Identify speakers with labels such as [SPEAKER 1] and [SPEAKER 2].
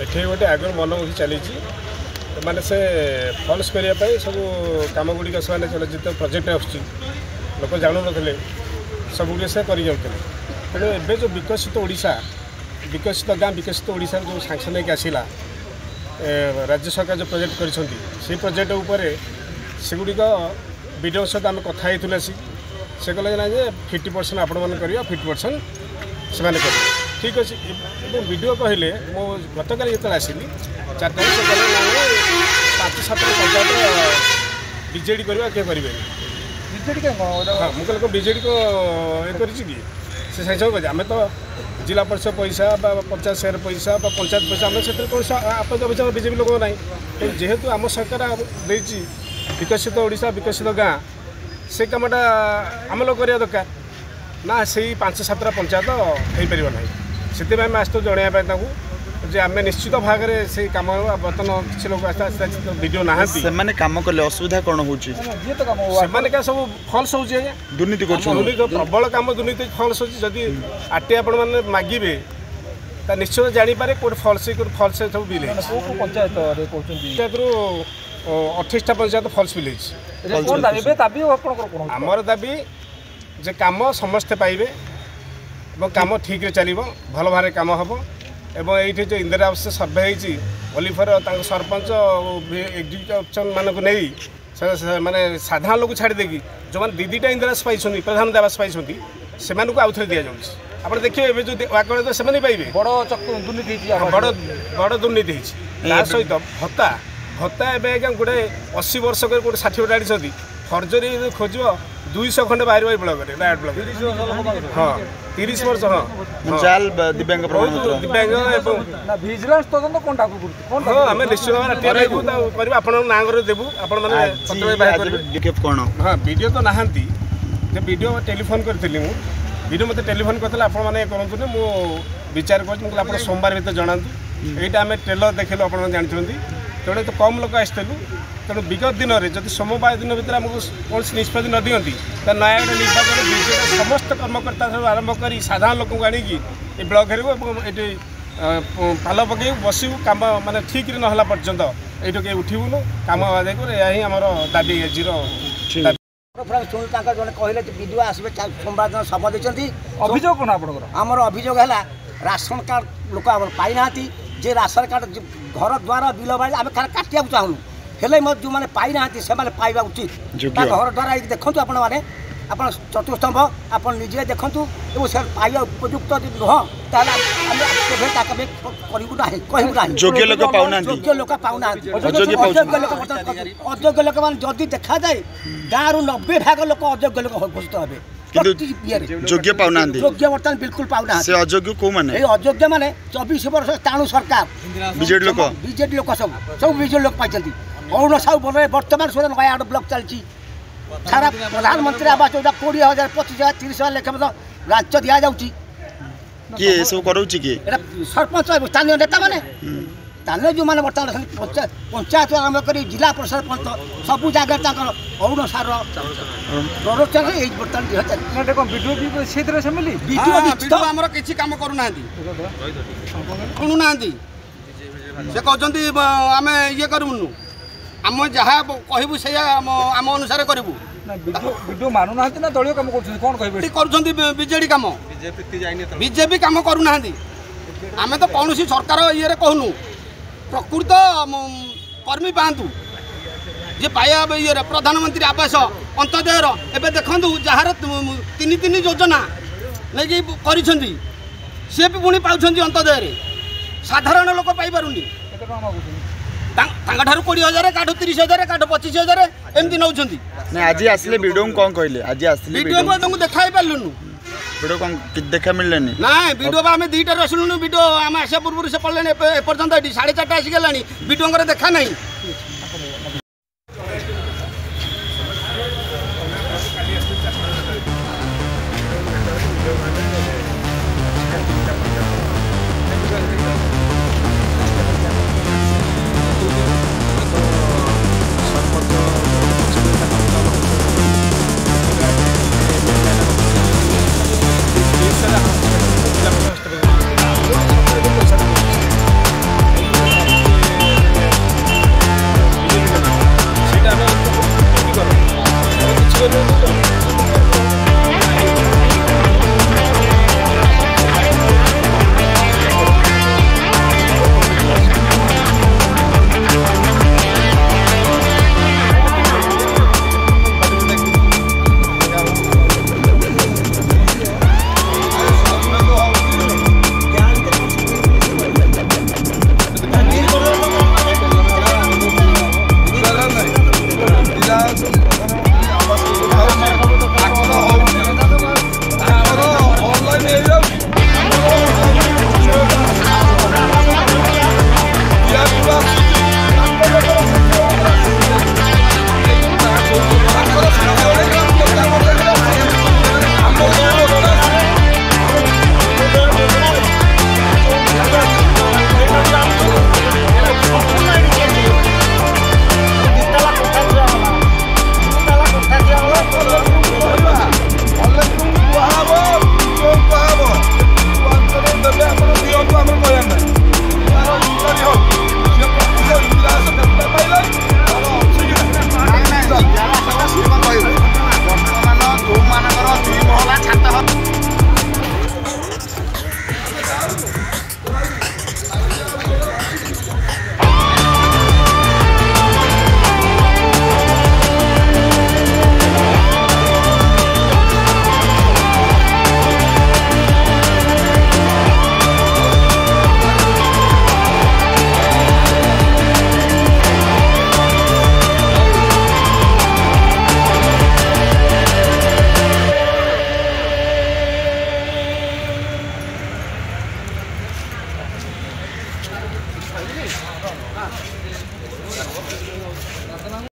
[SPEAKER 1] एठे गोटे आगर मनमुखी चली मैंने से फल्स करने सब कम गुड़िक से जिते प्रोजेक्ट आस लोक जानू ना सब गुड़े से कर तेणु एवं जो विकसित ओडिशा विकसित गाँ विकसित ओडिशा जो सांसन होकर आसला राज्य सरकार जो प्रोजेक्ट कर प्रोजेक्ट उपर सेगुड़िक वीडियो सहित आम कथा से कहले ना 50% आपण मैंने कर 50% से ठीक अच्छे वीडियो कहले मो गत काली जो आसली 4 तारीख से कहले 5-7 पंचायत बीजेडी करवा किए करेंगे बीजेडी हाँ मुझे बीजेडी को ये कर सांगे आम तो जिला परिषद पैसा पंचायत शेयर पैसा पंचायत पैसा आम से कौन आपत्ति अभियोग बीजेपी लोक ना जेहेतु आम सरकार देती विकसित ओडिशा विकसित गाँ से कमटा आम लोग करवा दरकार ना से 5-7 पंचायत हो पार ना से आस तो जनवाई जे आम निश्चित भाग में से कम बर्तमान किसी लोग आस्ते वीडियो ना
[SPEAKER 2] कम कले असुविधा कौन हो
[SPEAKER 1] सब फल्स हो दुर्नीति प्रबल कम दुर्नीति फल्स होती आरटी आपण मैंने मागे निश्चित जानीपे कौट फल्स कौट फल्स सब बिल पंचायत रू 28टा पंचायत फल्स बिल आमर दाबी जे कम समस्ते पाइबे कम ठीक चलो भल भाव कम हम एवं ये जो इंदिरा आवास सर्भे होती ओलिफर सरपंच एग्जीक्यूटिव मानक नहीं माने साधारण लोग छाड़ी देगी जो मैंने दीदीटा इंदिरा आवास पाई प्रधानमंत्री आवास पाई से आउ थे दि जाऊँगी आप देखिए ए जो वाकड़ तो से पाइबे बड़ दुर्नीति सहित भत्ता भत्ता एवं गोटे 80 वर्ष गोटे 60 आनी फर्जरी खोज 200 खंडे बाहर ब्लक डायरेक्ट ब्लक हाँ 30 वर्ष हाँ
[SPEAKER 2] जाल दिव्यांग
[SPEAKER 1] दिव्यांग हाँ आम निश्चित भाव आप ना देवु आपण
[SPEAKER 2] कौन
[SPEAKER 1] हाँ वीडियो तो नहांती वीडियो टेलीफोन करी वीडियो मत टेलीफोन करते आपने करूँ मु विचार कर सोमवार भर जनातु यहाँ आम ट्रेलर देखलु आप जानते तेणु तो कम लोक आसलु तेणु विगत दिन में जब सोमवार दिन भर आमको कौन निष्पत्ति न दिखती तो नयागढ़ निर्वाचन बीजेपी समस्त कर्मकर्ता सब आरंभ कर साधारण लोक आनिकी ब्लक ये पाल पकड़ बसबू कम मानने ठीक ना पर्यंत ये कहीं उठबून कम यही आम दाबी एजीर
[SPEAKER 3] कहले वीडियो आसबे सोमवार दिन शपथ देती
[SPEAKER 2] अभियोग कौन आप
[SPEAKER 3] अभियोग है राशन कार्ड लोक पाई ना जे राशन कार्ड घर द्वार बिल बाड़ी आम काटा चाहूँ हेले जो मैंने पाई ना से पाइबा उचित घर द्वारा देखु आपने चतुस्तंभ आप निजे देखु से पाइबा उपयुक्त नुह
[SPEAKER 2] योग्य लोक
[SPEAKER 3] पाऊना अयोग्य लोक मैंने जदि देखा जाए गाँव रु 90 भाग लोक अयोग्य लोक घोषित हे
[SPEAKER 2] योग्य पाऊना
[SPEAKER 3] योग्य बर्तमान बिल्कुल पाऊना
[SPEAKER 2] से अयोग्य को माने
[SPEAKER 3] अयोग्य माने 24 वर्ष ताणु सरकार
[SPEAKER 2] बीजेडी
[SPEAKER 3] लोक सब बीजेडी लोक पाई अरुण साहू बोल बर्तमान सुधा नयागढ़ ब्लक चलती सारा प्रधानमंत्री आवास जो 20,000 25,000 30,000 लेखे राज्य दि जाऊँगी
[SPEAKER 2] किए सब करूँ
[SPEAKER 3] सरपंच स्थानीय नेता मैंने स्थानीय जो मैंने बर्तमान पंचायत आरम्भ कर जिला परिषद पंच सब जगह अरुण सार प्ररोचन बर्तमान
[SPEAKER 4] वीडियो आमर किसी कम करूना शुणुना से कहते आम ये करूँ आम जहाँ कहबू से आम अनुसार करूँ
[SPEAKER 2] वीडियो मानु ना ना दलियों काम कौन
[SPEAKER 4] कर बीजेडी कम बीजेपी कम करूना आम तो कौन सरकार ये कहूनु प्रकृत कर्मी पातु जे पाया ये प्रधानमंत्री आवास अंत्योदयर एवं देखु जार 3 योजना नहीं कर सी भी पुणी पाँच अंत्योदय साधारण लोक पाइबारूनी ठार 20,000 काठ 30,000 काठ 25,000 एमती नौ
[SPEAKER 2] आज आसले वीडियो कौन कहले आज आसले
[SPEAKER 4] वीडियो तुमको देखा पार्लुनु
[SPEAKER 2] वीडियो कौन देखा मिलनी
[SPEAKER 4] ना वीडियो आम 2टार आसलुनु वीडियो आम आसा पूर्व से पड़े एपर्तंत 4:30 आसीगला वीडियो देखा ना